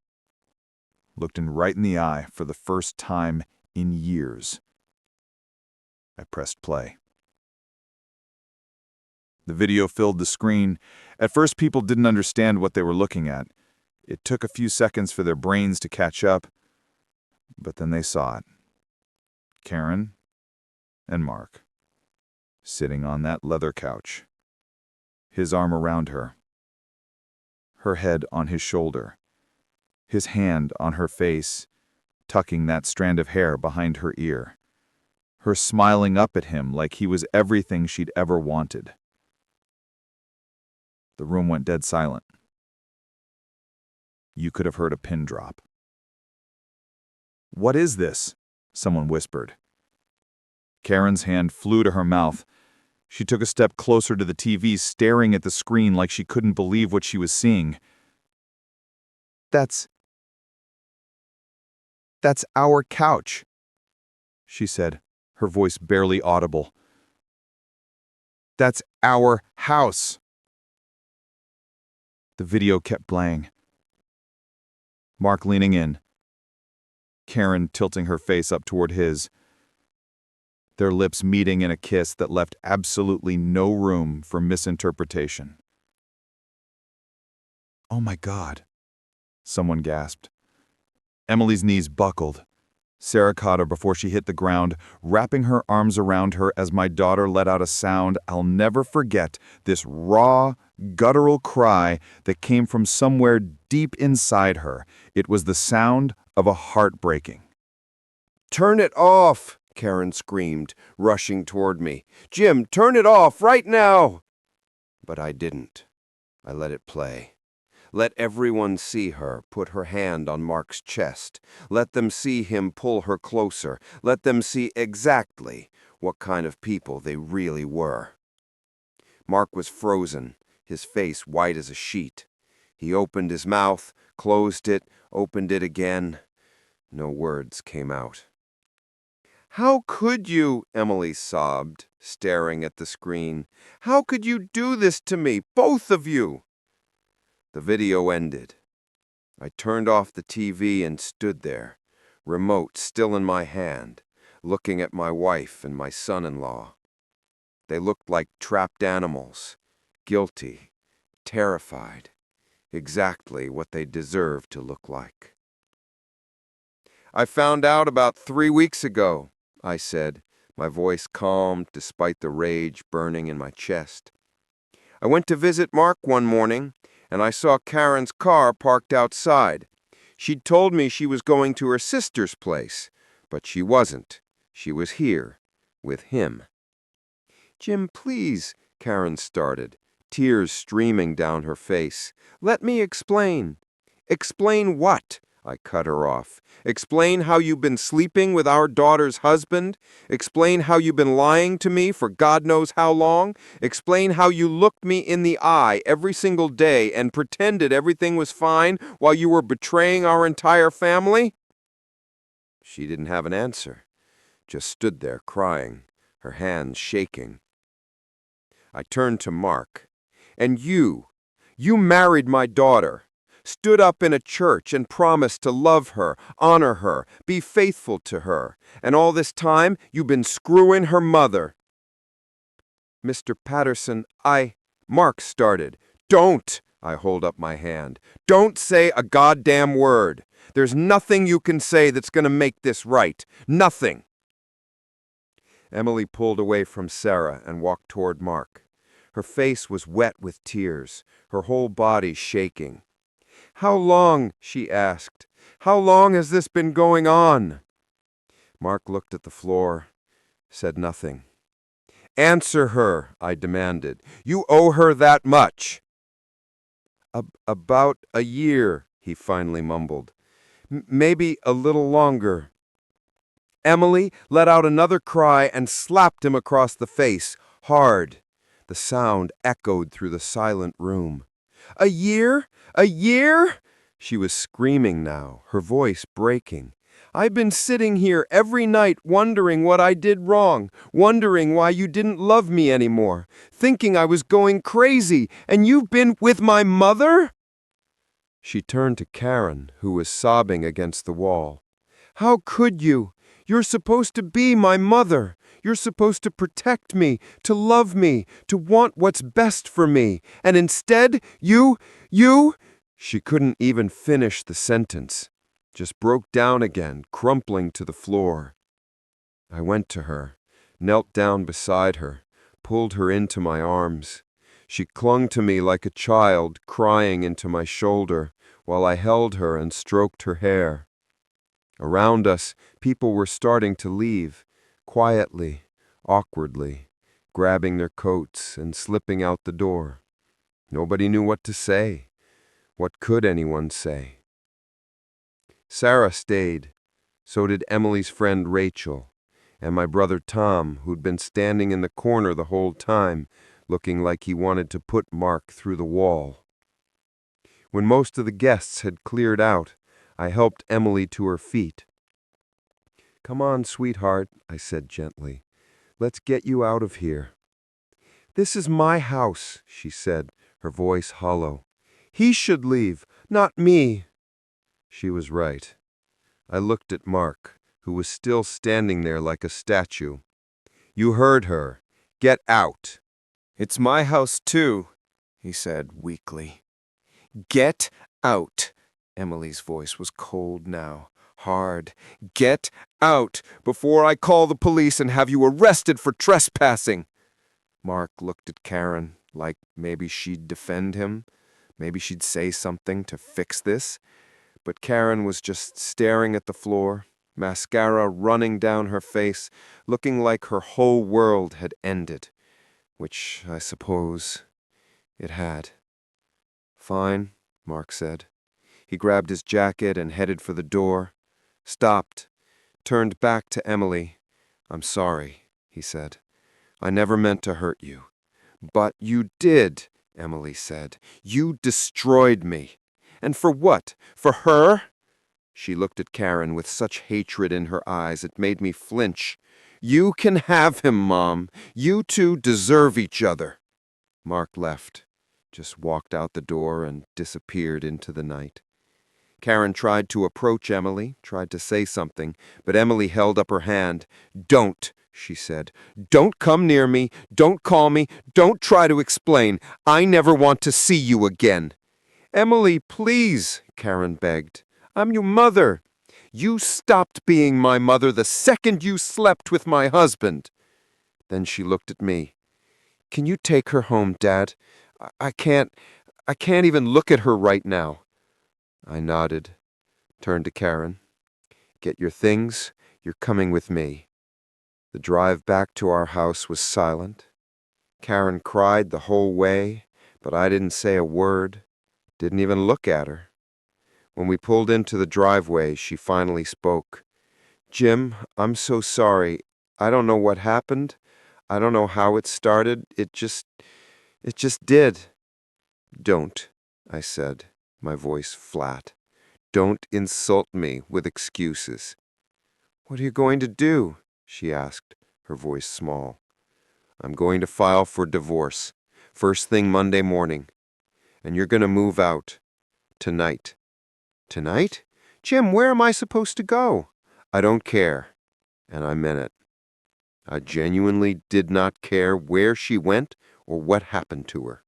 Looked him right in the eye for the first time in years. I pressed play. The video filled the screen. At first, people didn't understand what they were looking at. It took a few seconds for their brains to catch up, but then they saw it. Karen and Mark, sitting on that leather couch, his arm around her, her head on his shoulder, his hand on her face, tucking that strand of hair behind her ear, her smiling up at him like he was everything she'd ever wanted. The room went dead silent. You could have heard a pin drop. "What is this?" someone whispered. Karen's hand flew to her mouth. She took a step closer to the TV, staring at the screen like she couldn't believe what she was seeing. That's our couch," she said, her voice barely audible. "That's our house." The video kept playing. Mark leaning in, Karen tilting her face up toward his, their lips meeting in a kiss that left absolutely no room for misinterpretation. "Oh my God," someone gasped. Emily's knees buckled. Sarah caught her before she hit the ground, wrapping her arms around her as my daughter let out a sound I'll never forget, this raw, guttural cry that came from somewhere deep inside her. It was the sound of a heart breaking. "Turn it off!" Karen screamed, rushing toward me. "Jim, turn it off right now!" But I didn't. I let it play. Let everyone see her put her hand on Mark's chest. Let them see him pull her closer. Let them see exactly what kind of people they really were. Mark was frozen, his face white as a sheet. He opened his mouth, closed it, opened it again. No words came out. "How could you?" Emily sobbed, staring at the screen. "How could you do this to me, both of you?" The video ended. I turned off the TV and stood there, remote still in my hand, looking at my wife and my son-in-law. They looked like trapped animals, guilty, terrified, exactly what they deserved to look like. "I found out about 3 weeks ago," I said, my voice calmed despite the rage burning in my chest. "I went to visit Mark one morning, and I saw Karen's car parked outside. She'd told me she was going to her sister's place, but she wasn't. She was here, with him." "Jim, please," Karen started, tears streaming down her face. "Let me explain." "Explain what?" I cut her off. "Explain how you've been sleeping with our daughter's husband? Explain how you've been lying to me for God knows how long? Explain how you looked me in the eye every single day and pretended everything was fine while you were betraying our entire family?" She didn't have an answer, just stood there crying, her hands shaking. I turned to Mark. "And you married my daughter. Stood up in a church and promised to love her, honor her, be faithful to her. And all this time, you've been screwing her mother." "Mr. Patterson, Mark started. "Don't!" I hold up my hand. "Don't say a goddamn word. There's nothing you can say that's going to make this right. Nothing." Emily pulled away from Sarah and walked toward Mark. Her face was wet with tears, her whole body shaking. "How long?" she asked. "How long has this been going on?" Mark looked at the floor, said nothing. "Answer her," I demanded. "You owe her that much." About a year," he finally mumbled. Maybe a little longer." Emily let out another cry and slapped him across the face, hard. The sound echoed through the silent room. "A year? A year?" She was screaming now, her voice breaking. "I've been sitting here every night wondering what I did wrong, wondering why you didn't love me anymore, thinking I was going crazy, and you've been with my mother?" She turned to Karen, who was sobbing against the wall. "How could you? You're supposed to be my mother. You're supposed to protect me, to love me, to want what's best for me. And instead, you... She couldn't even finish the sentence, just broke down again, crumpling to the floor. I went to her, knelt down beside her, pulled her into my arms. She clung to me like a child, crying into my shoulder, while I held her and stroked her hair. Around us, people were starting to leave, quietly, awkwardly, grabbing their coats and slipping out the door. Nobody knew what to say. What could anyone say? Sarah stayed. So did Emily's friend Rachel, and my brother Tom, who'd been standing in the corner the whole time, looking like he wanted to put Mark through the wall. When most of the guests had cleared out, I helped Emily to her feet. "Come on, sweetheart," I said gently. "Let's get you out of here." "This is my house," she said, her voice hollow. "He should leave, not me." She was right. I looked at Mark, who was still standing there like a statue. "You heard her. Get out." "It's my house, too," he said weakly. "Get out." Emily's voice was cold now, hard. "Get out before I call the police and have you arrested for trespassing." Mark looked at Karen like maybe she'd defend him, maybe she'd say something to fix this. But Karen was just staring at the floor, mascara running down her face, looking like her whole world had ended, which I suppose it had. "Fine," Mark said. He grabbed his jacket and headed for the door, stopped, turned back to Emily. "I'm sorry," he said. "I never meant to hurt you." "But you did," Emily said. "You destroyed me. And for what? For her?" She looked at Karen with such hatred in her eyes it made me flinch. "You can have him, Mom. You two deserve each other." Mark left, just walked out the door and disappeared into the night. Karen tried to approach Emily, tried to say something, but Emily held up her hand. "Don't," she said. "Don't come near me. Don't call me. Don't try to explain. I never want to see you again." "Emily, please," Karen begged. "I'm your mother. You stopped being my mother the second you slept with my husband." Then she looked at me. "Can you take her home, Dad? I can't even look at her right now." I nodded, turned to Karen. "Get your things. You're coming with me." The drive back to our house was silent. Karen cried the whole way, but I didn't say a word, didn't even look at her. When we pulled into the driveway, she finally spoke. "Jim, I'm so sorry. I don't know what happened. I don't know how it started. It just did." "Don't," I said, my voice flat. "Don't insult me with excuses." "What are you going to do?" she asked, her voice small. "I'm going to file for divorce, first thing Monday morning. And you're going to move out. Tonight." "Tonight? Jim, where am I supposed to go?" "I don't care." And I meant it. I genuinely did not care where she went or what happened to her.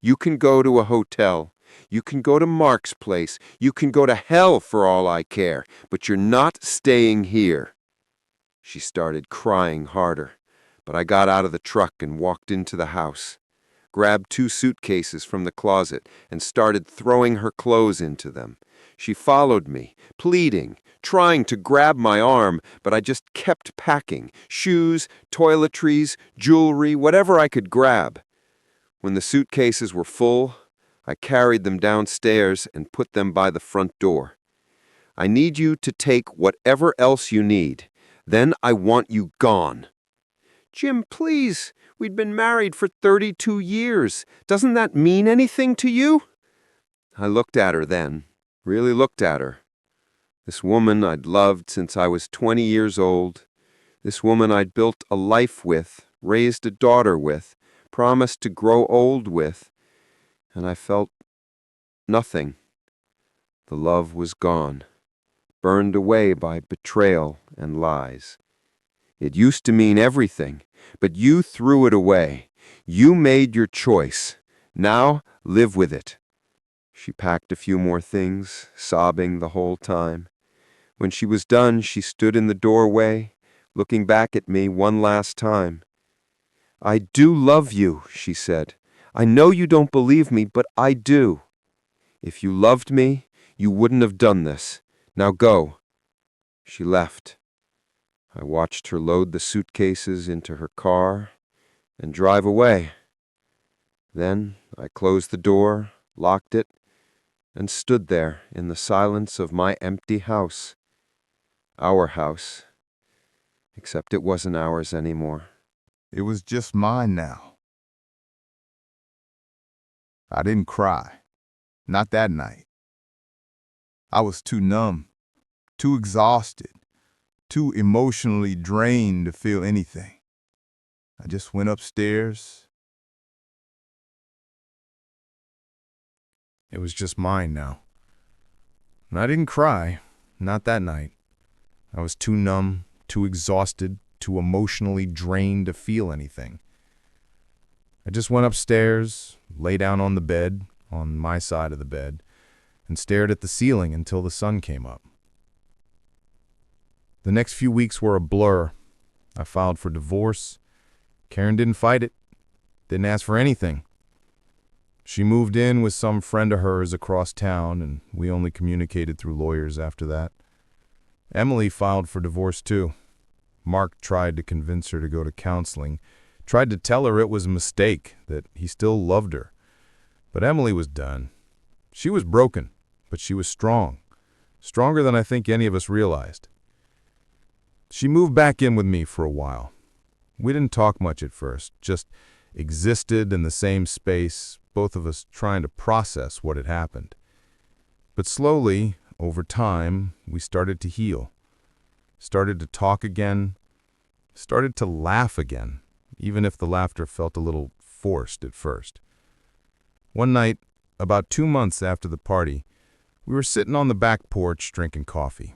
"You can go to a hotel. You can go to Mark's place. You can go to hell for all I care. But you're not staying here." She started crying harder, but I got out of the truck and walked into the house, grabbed 2 suitcases from the closet, and started throwing her clothes into them. She followed me, pleading, trying to grab my arm, but I just kept packing, shoes, toiletries, jewelry, whatever I could grab. When the suitcases were full, I carried them downstairs and put them by the front door. "I need you to take whatever else you need. Then I want you gone." "Jim, please. We'd been married for 32 years. Doesn't that mean anything to you?" I looked at her then, really looked at her. This woman I'd loved since I was 20 years old. This woman I'd built a life with, raised a daughter with, promised to grow old with. And I felt nothing. The love was gone. burned away by betrayal and lies. It used to mean everything, but you threw it away. You made your choice. Now live with it. She packed a few more things, sobbing the whole time. When she was done, she stood in the doorway, looking back at me one last time. "I do love you," she said. "I know you don't believe me, but I do. If you loved me, you wouldn't have done this. Now go." She left. I watched her load the suitcases into her car and drive away. Then I closed the door, locked it, and stood there in the silence of my empty house. Our house. Except it wasn't ours anymore. It was just mine now. I didn't cry. Not that night. I was too numb, too exhausted, too emotionally drained to feel anything. I just went upstairs. It was just mine now. And I didn't cry, not that night. I was too numb, too exhausted, too emotionally drained to feel anything. I just went upstairs, lay down on the bed, on my side of the bed, and stared at the ceiling until the sun came up. The next few weeks were a blur. I filed for divorce. Karen didn't fight it, didn't ask for anything. She moved in with some friend of hers across town, and we only communicated through lawyers after that. Emily filed for divorce too. Mark tried to convince her to go to counseling, tried to tell her it was a mistake, that he still loved her. But Emily was done. She was broken, but she was strong. Stronger than I think any of us realized. She moved back in with me for a while. We didn't talk much at first, just existed in the same space, both of us trying to process what had happened. But slowly, over time, we started to heal. Started to talk again. Started to laugh again, even if the laughter felt a little forced at first. One night, about 2 months after the party, we were sitting on the back porch drinking coffee.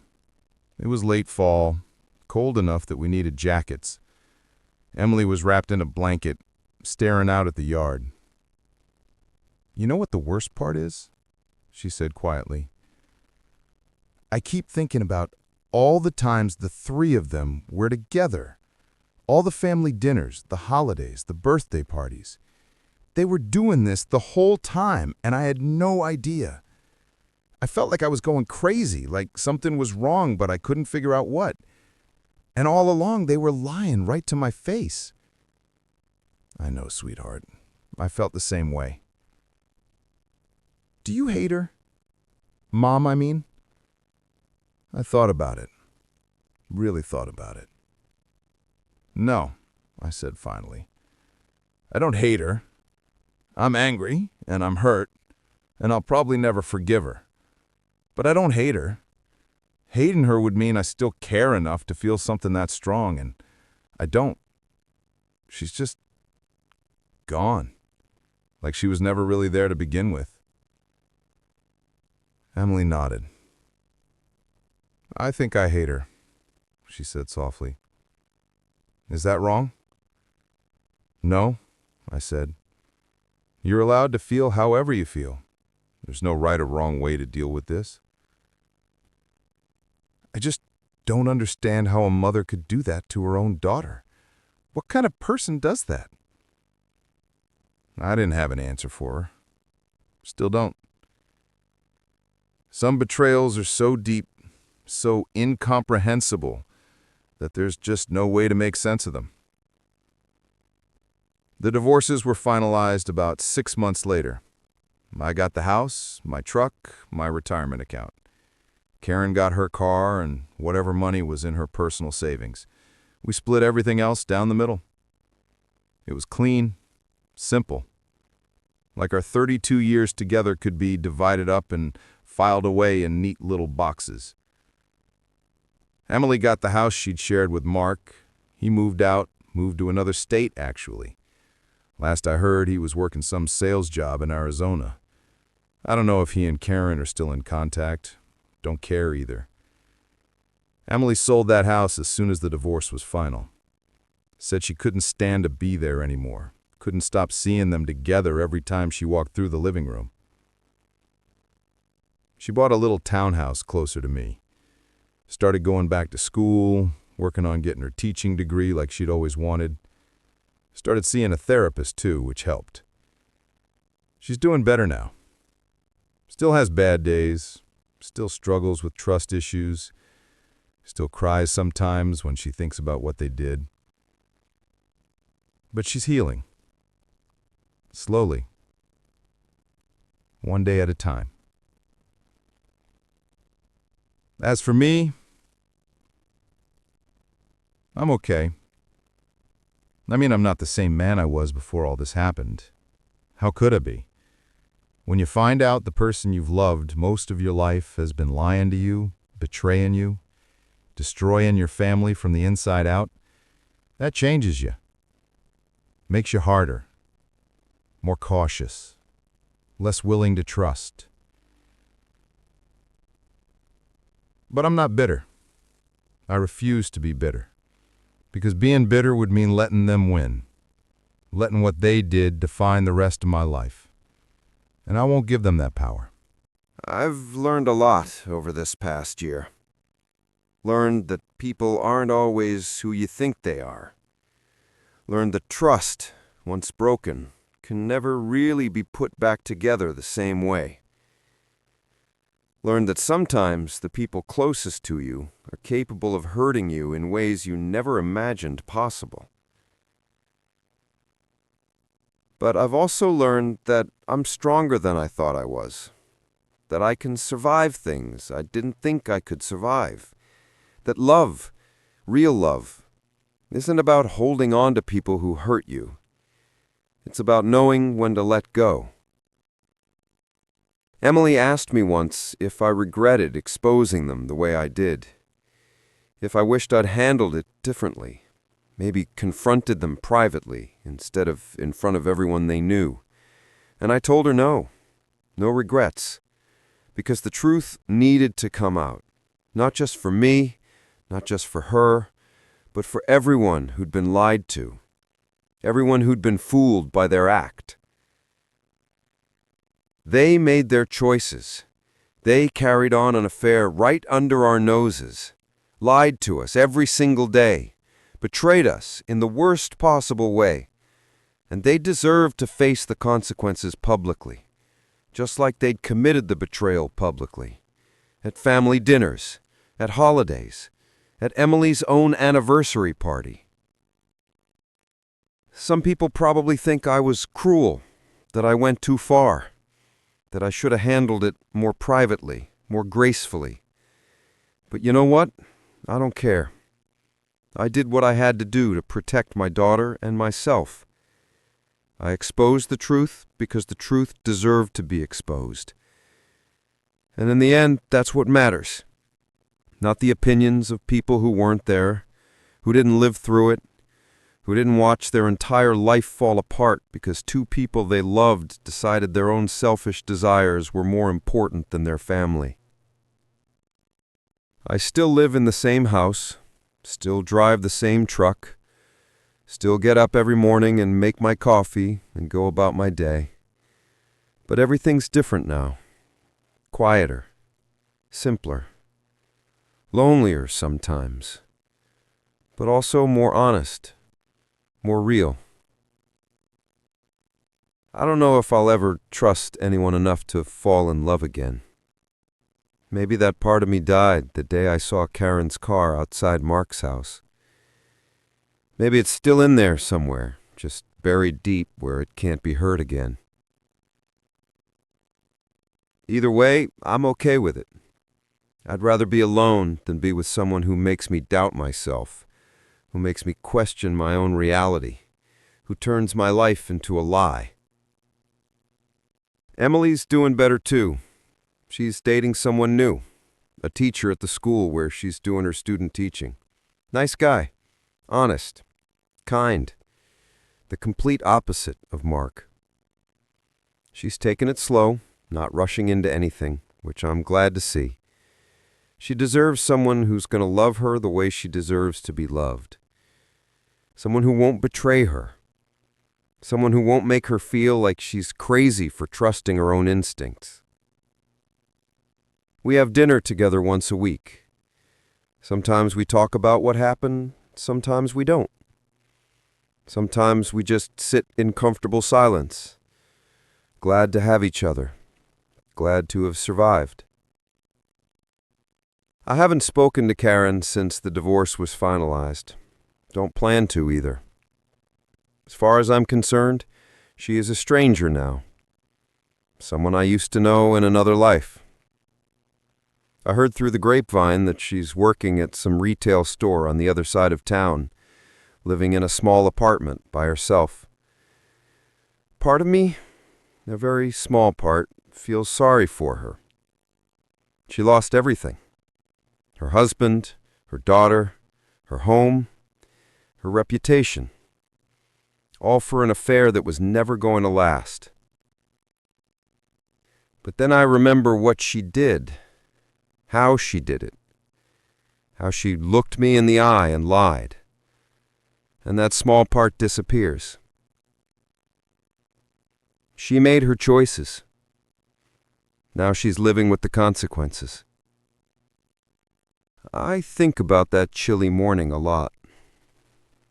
It was late fall, cold enough that we needed jackets. Emily was wrapped in a blanket, staring out at the yard. "You know what the worst part is?" she said quietly. "I keep thinking about all the times the three of them were together. All the family dinners, the holidays, the birthday parties. They were doing this the whole time, and I had no idea. I felt like I was going crazy, like something was wrong, but I couldn't figure out what. And all along, they were lying right to my face." "I know, sweetheart. I felt the same way." "Do you hate her? Mom, I mean?" I thought about it. Really thought about it. "No," I said finally. "I don't hate her. I'm angry, and I'm hurt, and I'll probably never forgive her. But I don't hate her. Hating her would mean I still care enough to feel something that strong, and I don't. She's just gone. Like she was never really there to begin with." Emily nodded. "I think I hate her," she said softly. "Is that wrong?" "No," I said. "You're allowed to feel however you feel. There's no right or wrong way to deal with this." "I just don't understand how a mother could do that to her own daughter. What kind of person does that?" I didn't have an answer for her. Still don't. Some betrayals are so deep, so incomprehensible, that there's just no way to make sense of them. The divorces were finalized about 6 months later. I got the house, my truck, my retirement account. Karen got her car and whatever money was in her personal savings. We split everything else down the middle. It was clean, simple. Like our 32 years together could be divided up and filed away in neat little boxes. Emily got the house she'd shared with Mark. He moved out, moved to another state, actually. Last I heard, he was working some sales job in Arizona. I don't know if he and Karen are still in contact. Don't care either. Emily sold that house as soon as the divorce was final. Said she couldn't stand to be there anymore. Couldn't stop seeing them together every time she walked through the living room. She bought a little townhouse closer to me. Started going back to school, working on getting her teaching degree like she'd always wanted. Started seeing a therapist too, which helped. She's doing better now. Still has bad days, still struggles with trust issues, still cries sometimes when she thinks about what they did. But she's healing. Slowly. One day at a time. As for me, I'm okay. I mean, I'm not the same man I was before all this happened. How could I be? When you find out the person you've loved most of your life has been lying to you, betraying you, destroying your family from the inside out, that changes you. Makes you harder, more cautious, less willing to trust. But I'm not bitter. I refuse to be bitter. Because being bitter would mean letting them win. Letting what they did define the rest of my life. And I won't give them that power. I've learned a lot over this past year. Learned that people aren't always who you think they are. Learned that trust, once broken, can never really be put back together the same way. Learned that sometimes the people closest to you are capable of hurting you in ways you never imagined possible. But I've also learned that I'm stronger than I thought I was. That I can survive things I didn't think I could survive. That love, real love, isn't about holding on to people who hurt you. It's about knowing when to let go. Emily asked me once if I regretted exposing them the way I did. If I wished I'd handled it differently. Maybe confronted them privately instead of in front of everyone they knew. And I told her no. No regrets. Because the truth needed to come out. Not just for me, not just for her, but for everyone who'd been lied to. Everyone who'd been fooled by their act. They made their choices. They carried on an affair right under our noses. Lied to us every single day. Betrayed us in the worst possible way. And they deserved to face the consequences publicly. Just like they'd committed the betrayal publicly. At family dinners, at holidays, at Emily's own anniversary party. Some people probably think I was cruel, that I went too far, that I should have handled it more privately, more gracefully. But you know what? I don't care. I did what I had to do to protect my daughter and myself. I exposed the truth because the truth deserved to be exposed. And in the end, that's what matters. Not the opinions of people who weren't there, who didn't live through it, who didn't watch their entire life fall apart because two people they loved decided their own selfish desires were more important than their family. I still live in the same house, still drive the same truck, still get up every morning and make my coffee and go about my day. But everything's different now. Quieter, simpler, lonelier sometimes, but also more honest, more real. I don't know if I'll ever trust anyone enough to fall in love again. Maybe that part of me died the day I saw Karen's car outside Mark's house. Maybe it's still in there somewhere, just buried deep where it can't be heard again. Either way, I'm okay with it. I'd rather be alone than be with someone who makes me doubt myself, who makes me question my own reality, who turns my life into a lie. Emily's doing better too. She's dating someone new, a teacher at the school where she's doing her student teaching. Nice guy, honest, kind, the complete opposite of Mark. She's taking it slow, not rushing into anything, which I'm glad to see. She deserves someone who's going to love her the way she deserves to be loved. Someone who won't betray her. Someone who won't make her feel like she's crazy for trusting her own instincts. We have dinner together once a week. Sometimes we talk about what happened, sometimes we don't. Sometimes we just sit in comfortable silence, glad to have each other, glad to have survived. I haven't spoken to Karen since the divorce was finalized. Don't plan to either. As far as I'm concerned, she is a stranger now. Someone I used to know in another life. I heard through the grapevine that she's working at some retail store on the other side of town, living in a small apartment by herself. Part of me, a very small part, feels sorry for her. She lost everything. Her husband, her daughter, her home, her reputation. All for an affair that was never going to last. But then I remember what she did, how she did it, how she looked me in the eye and lied. And that small part disappears. She made her choices. Now she's living with the consequences. I think about that chilly morning a lot.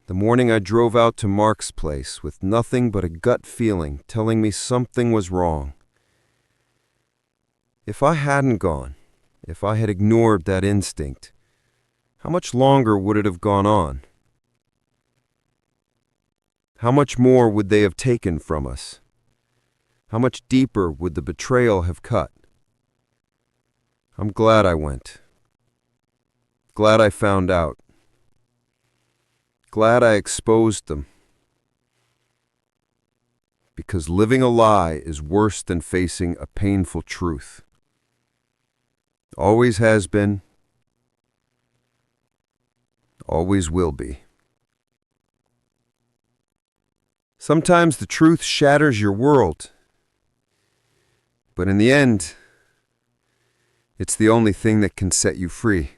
The morning I drove out to Mark's place with nothing but a gut feeling telling me something was wrong. If I hadn't gone, if I had ignored that instinct, how much longer would it have gone on? How much more would they have taken from us? How much deeper would the betrayal have cut? I'm glad I went. Glad I found out. Glad I exposed them. Because living a lie is worse than facing a painful truth. Always has been. Always will be. Sometimes the truth shatters your world. But in the end, it's the only thing that can set you free.